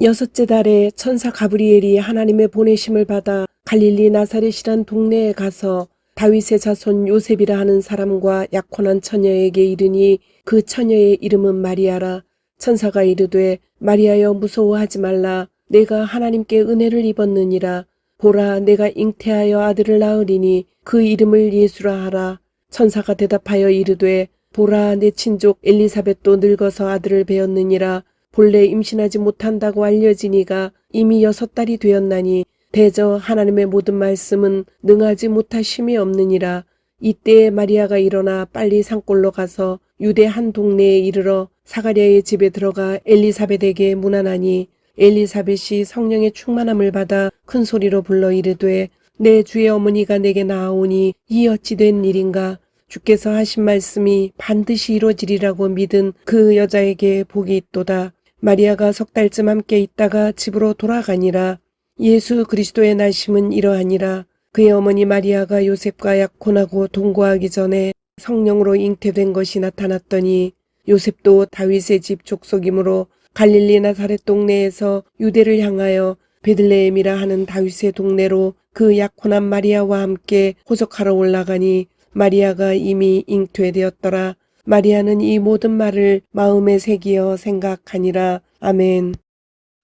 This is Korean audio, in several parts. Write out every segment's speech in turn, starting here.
6째 달에 천사 가브리엘이 하나님의 보내심을 받아 갈릴리 나사렛이란 동네에 가서 다윗의 자손 요셉이라 하는 사람과 약혼한 처녀에게 이르니 그 처녀의 이름은 마리아라. 천사가 이르되 마리아여 무서워하지 말라. 내가 하나님께 은혜를 입었느니라. 보라 내가 잉태하여 아들을 낳으리니 그 이름을 예수라 하라. 천사가 대답하여 이르되 보라 내 친족 엘리사벳도 늙어서 아들을 배었느니라. 본래 임신하지 못한다고 알려지니가 이미 6달이 되었나니 대저 하나님의 모든 말씀은 능하지 못하심이 없느니라. 이때에 마리아가 일어나 빨리 산골로 가서 유대 한 동네에 이르러 사가랴의 집에 들어가 엘리사벳에게 문안하니 엘리사벳이 성령의 충만함을 받아 큰 소리로 불러 이르되 내 주의 어머니가 내게 나아오니 이 어찌 된 일인가. 주께서 하신 말씀이 반드시 이루어지리라고 믿은 그 여자에게 복이 있도다. 마리아가 6달쯤 함께 있다가 집으로 돌아가니라. 예수 그리스도의 날심은 이러하니라. 그의 어머니 마리아가 요셉과 약혼하고 동거하기 전에 성령으로 잉태된 것이 나타났더니 요셉도 다윗의 집 족속이므로 갈릴리 나사렛 동네에서 유대를 향하여 베들레헴이라 하는 다윗의 동네로 그 약혼한 마리아와 함께 호적하러 올라가니 마리아가 이미 잉태되었더라. 마리아는 이 모든 말을 마음에 새기어 생각하니라. 아멘.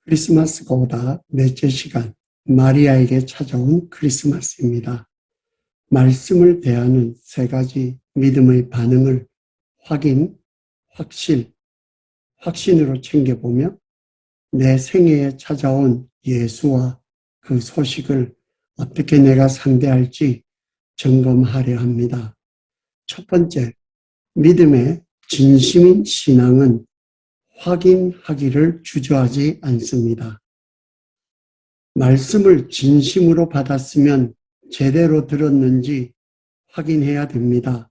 크리스마스가 오다 넷째 시간, 마리아에게 찾아온 크리스마스입니다. 말씀을 대하는 3가지 믿음의 반응을 확인, 확실, 확신으로 챙겨보며 내 생애에 찾아온 예수와 그 소식을 어떻게 내가 상대할지 점검하려 합니다. 첫 번째, 믿음의 진심인 신앙은 확인하기를 주저하지 않습니다. 말씀을 진심으로 받았으면 제대로 들었는지 확인해야 됩니다.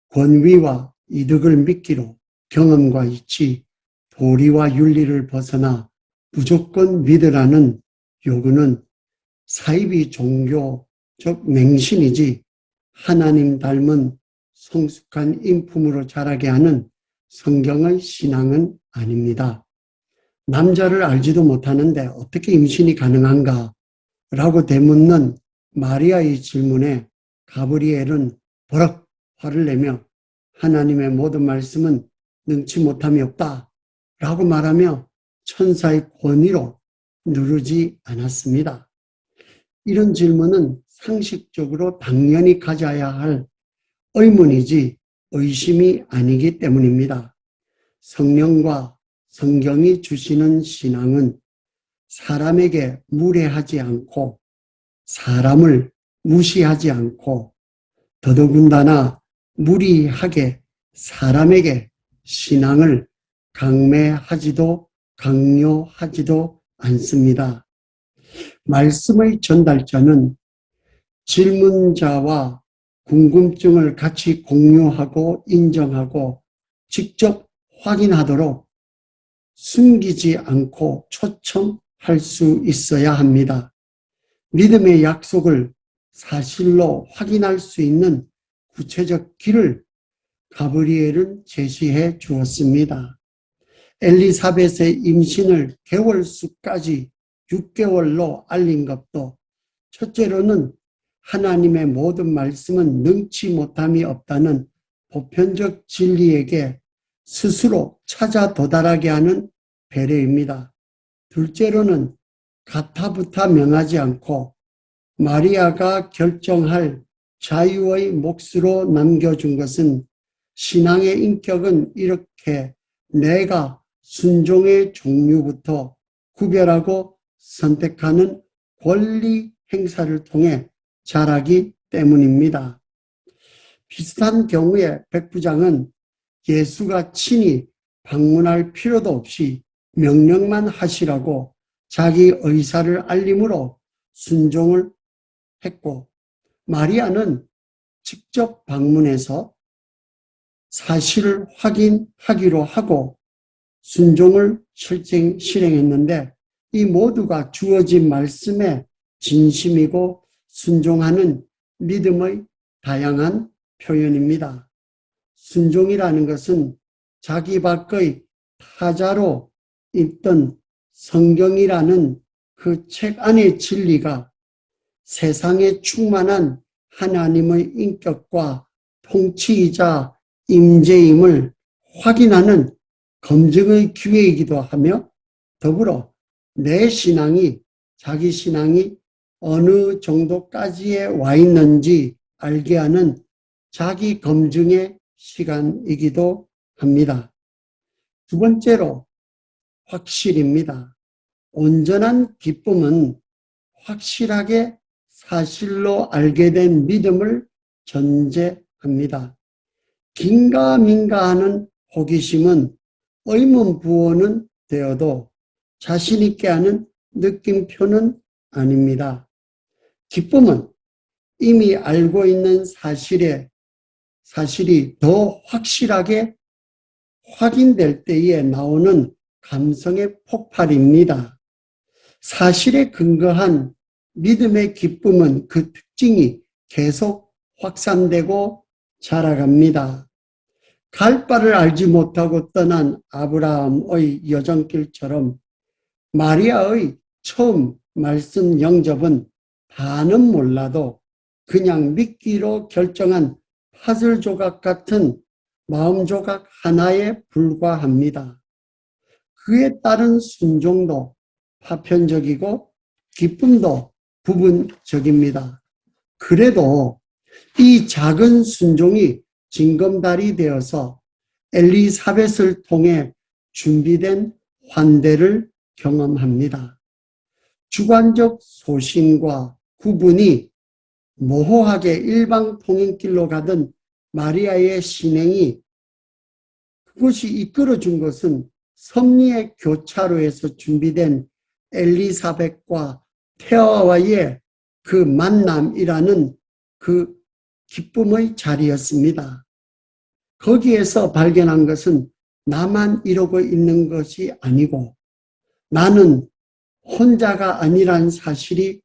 권위와 이득을 미끼로 경험과 이치, 도리와 윤리를 벗어나 무조건 믿으라는 요구는 사이비 종교적 맹신이지 하나님 닮은 성숙한 인품으로 자라게 하는 성경의 신앙은 아닙니다. 남자를 알지도 못하는데 어떻게 임신이 가능한가? 라고 되묻는 마리아의 질문에 가브리엘은 버럭 화를 내며 하나님의 모든 말씀은 능치 못함이 없다 라고 말하며 천사의 권위로 누르지 않았습니다. 이런 질문은 상식적으로 당연히 가져야 할 의문이지 의심이 아니기 때문입니다. 성령과 성경이 주시는 신앙은 사람에게 무례하지 않고 사람을 무시하지 않고 더더군다나 무리하게 사람에게 신앙을 강매하지도 강요하지도 않습니다. 말씀의 전달자는 질문자와 궁금증을 같이 공유하고 인정하고 직접 확인하도록 숨기지 않고 초청할 수 있어야 합니다. 믿음의 약속을 사실로 확인할 수 있는 구체적 길을 가브리엘은 제시해 주었습니다. 엘리사벳의 임신을 개월수까지 6개월로 알린 것도 첫째로는 하나님의 모든 말씀은 능치 못함이 없다는 보편적 진리에게 스스로 찾아 도달하게 하는 배려입니다. 둘째로는 가타부타 명하지 않고 마리아가 결정할 자유의 몫으로 남겨준 것은 신앙의 인격은 이렇게 내가 순종의 종류부터 구별하고 선택하는 권리 행사를 통해 자라기 때문입니다. 비슷한 경우에 백부장은 예수가 친히 방문할 필요도 없이 명령만 하시라고 자기 의사를 알림으로 순종을 했고, 마리아는 직접 방문해서 사실을 확인하기로 하고 순종을 실행했는데 이 모두가 주어진 말씀에 진심이고 순종하는 믿음의 다양한 표현입니다. 순종이라는 것은 자기 밖의 타자로 있던 성경이라는 그 책 안의 진리가 세상에 충만한 하나님의 인격과 통치이자 임재임을 확인하는 검증의 기회이기도 하며 더불어 내 신앙이 자기 신앙이 어느 정도까지에 와 있는지 알게 하는 자기 검증의 시간이기도 합니다. 두 번째로 확실입니다. 온전한 기쁨은 확실하게 사실로 알게 된 믿음을 전제합니다. 긴가민가하는 호기심은 의문 부호는 되어도 자신 있게 하는 느낌표는 아닙니다. 기쁨은 이미 알고 있는 사실이 더 확실하게 확인될 때에 나오는 감성의 폭발입니다. 사실에 근거한 믿음의 기쁨은 그 특징이 계속 확산되고 자라갑니다. 갈 바를 알지 못하고 떠난 아브라함의 여정길처럼 마리아의 처음 말씀 영접은 다는 몰라도 그냥 믿기로 결정한 파즐 조각 같은 마음 조각 하나에 불과합니다. 그에 따른 순종도 파편적이고 기쁨도 부분적입니다. 그래도 이 작은 순종이 징검다리 되어서 엘리사벳을 통해 준비된 환대를 경험합니다. 주관적 소신과 구분이 모호하게 일방통행길로 가던 마리아의 신행이 그것이 이끌어준 것은 섭리의 교차로에서 준비된 엘리사벳과 태아와의 그 만남이라는 그 기쁨의 자리였습니다. 거기에서 발견한 것은 나만 이러고 있는 것이 아니고 나는 혼자가 아니란 사실이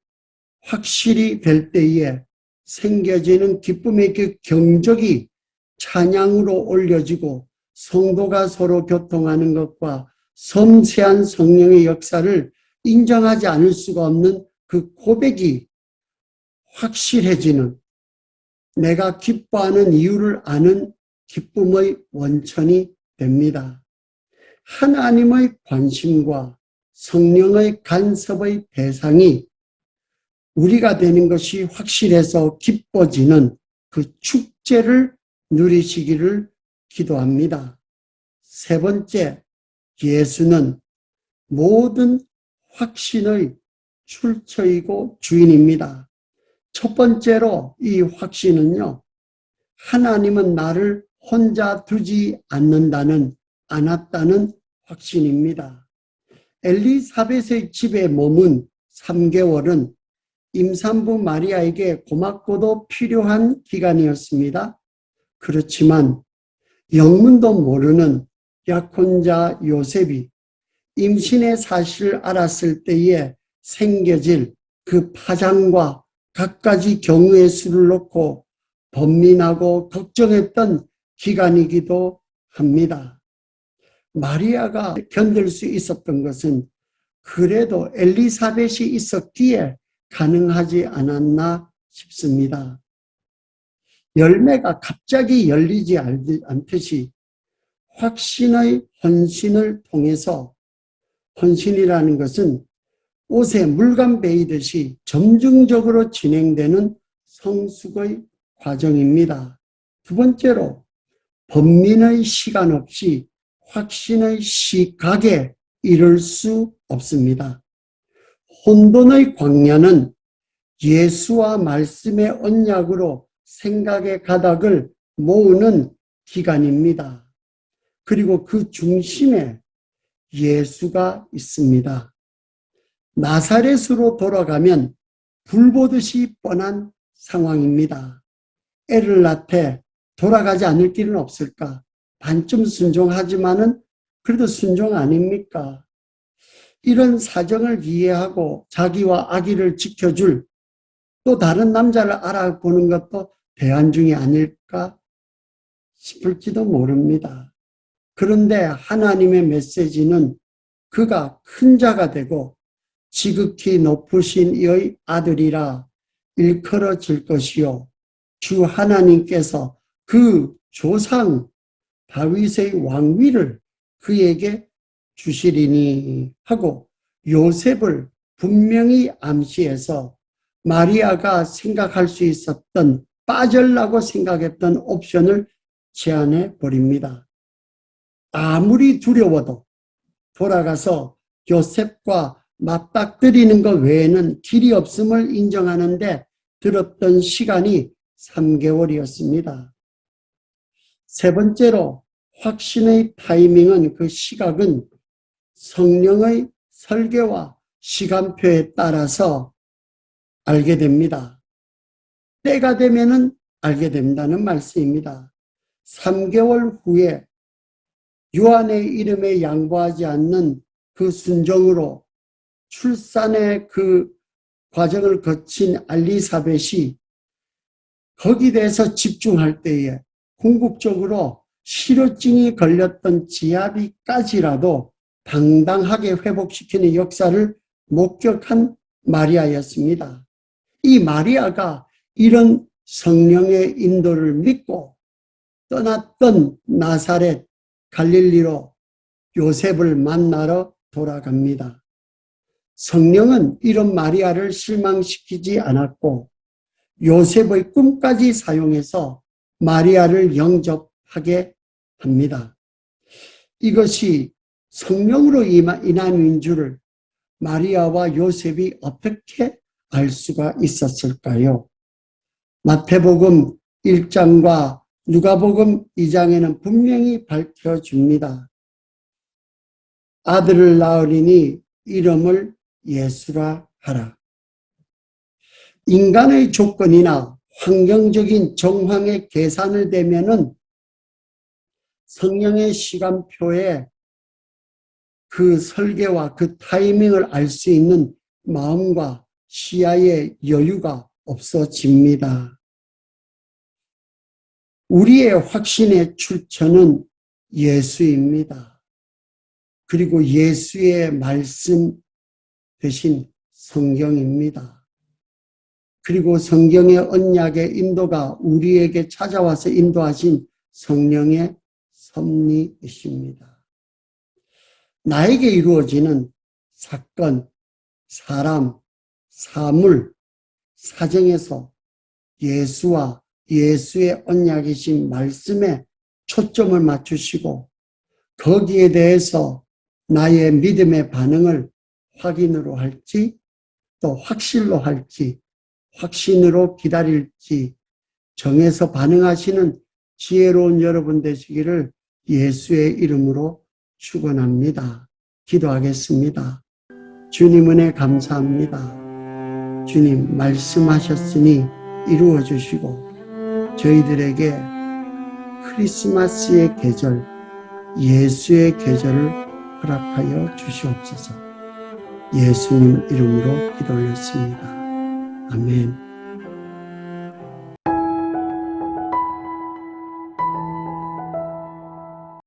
확실히 될 때에 생겨지는 기쁨의 그 경적이 찬양으로 올려지고 성도가 서로 교통하는 것과 섬세한 성령의 역사를 인정하지 않을 수가 없는 그 고백이 확실해지는 내가 기뻐하는 이유를 아는 기쁨의 원천이 됩니다. 하나님의 관심과 성령의 간섭의 대상이 우리가 되는 것이 확실해서 기뻐지는 그 축제를 누리시기를 기도합니다. 세 번째, 예수는 모든 확신의 출처이고 주인입니다. 첫 번째로 이 확신은요, 하나님은 나를 혼자 두지 않았다는 확신입니다. 엘리사벳의 집에 머문 3개월은 임산부 마리아에게 고맙고도 필요한 기간이었습니다. 그렇지만 영문도 모르는 약혼자 요셉이 임신의 사실을 알았을 때에 생겨질 그 파장과 갖가지 경우의 수를 놓고 번민하고 걱정했던 기간이기도 합니다. 마리아가 견딜 수 있었던 것은 그래도 엘리사벳이 있었기에 가능하지 않았나 싶습니다. 열매가 갑자기 열리지 않듯이 확신의 헌신을 통해서 헌신이라는 것은 옷에 물감 베이듯이 점증적으로 진행되는 성숙의 과정입니다. 두 번째로 번민의 시간 없이 확신의 시각에 이를 수 없습니다. 혼돈의 광야는 예수와 말씀의 언약으로 생각의 가닥을 모으는 기간입니다. 그리고 그 중심에 예수가 있습니다. 나사렛으로 돌아가면 불보듯이 뻔한 상황입니다. 애를 낳되 돌아가지 않을 길은 없을까? 반쯤 순종하지만은 그래도 순종 아닙니까? 이런 사정을 이해하고 자기와 아기를 지켜줄 또 다른 남자를 알아보는 것도 대안 중이 아닐까 싶을지도 모릅니다. 그런데 하나님의 메시지는 그가 큰 자가 되고 지극히 높으신 이의 아들이라 일컬어질 것이요 주 하나님께서 그 조상 다윗의 왕위를 그에게 주시리니 하고 요셉을 분명히 암시해서 마리아가 생각할 수 있었던 빠질라고 생각했던 옵션을 제안해 버립니다. 아무리 두려워도 돌아가서 요셉과 맞닥뜨리는 것 외에는 길이 없음을 인정하는데 들었던 시간이 3개월이었습니다. 세 번째로 확신의 타이밍은 그 시각은 성령의 설계와 시간표에 따라서 알게 됩니다. 때가 되면은 알게 된다는 말씀입니다. 3개월 후에 요한의 이름에 양보하지 않는 그 순종으로 출산의 그 과정을 거친 엘리사벳이 거기에 대해서 집중할 때에 궁극적으로 실효증이 걸렸던 지아비까지라도 당당하게 회복시키는 역사를 목격한 마리아였습니다. 이 마리아가 이런 성령의 인도를 믿고 떠났던 나사렛 갈릴리로 요셉을 만나러 돌아갑니다. 성령은 이런 마리아를 실망시키지 않았고 요셉의 꿈까지 사용해서 마리아를 영접하게 합니다. 이것이 성령으로 인한 줄을 마리아와 요셉이 어떻게 알 수가 있었을까요? 마태복음 1장과 누가복음 2장에는 분명히 밝혀줍니다. 아들을 낳으리니 이름을 예수라 하라. 인간의 조건이나 환경적인 정황의 계산을 대면은 성령의 시간표에 그 설계와 그 타이밍을 알 수 있는 마음과 시야의 여유가 없어집니다. 우리의 확신의 출처는 예수입니다. 그리고 예수의 말씀 대신 성경입니다. 그리고 성경의 언약의 인도가 우리에게 찾아와서 인도하신 성령의 섭리이십니다. 나에게 이루어지는 사건, 사람, 사물, 사정에서 예수와 예수의 언약이신 말씀에 초점을 맞추시고 거기에 대해서 나의 믿음의 반응을 확인으로 할지 또 확실로 할지 확신으로 기다릴지 정해서 반응하시는 지혜로운 여러분 되시기를 예수의 이름으로 축원합니다. 기도하겠습니다. 주님 은혜 감사합니다. 주님 말씀하셨으니 이루어 주시고 저희들에게 크리스마스의 계절, 예수의 계절을 허락하여 주시옵소서. 예수님 이름으로 기도 올렸습니다. 아멘.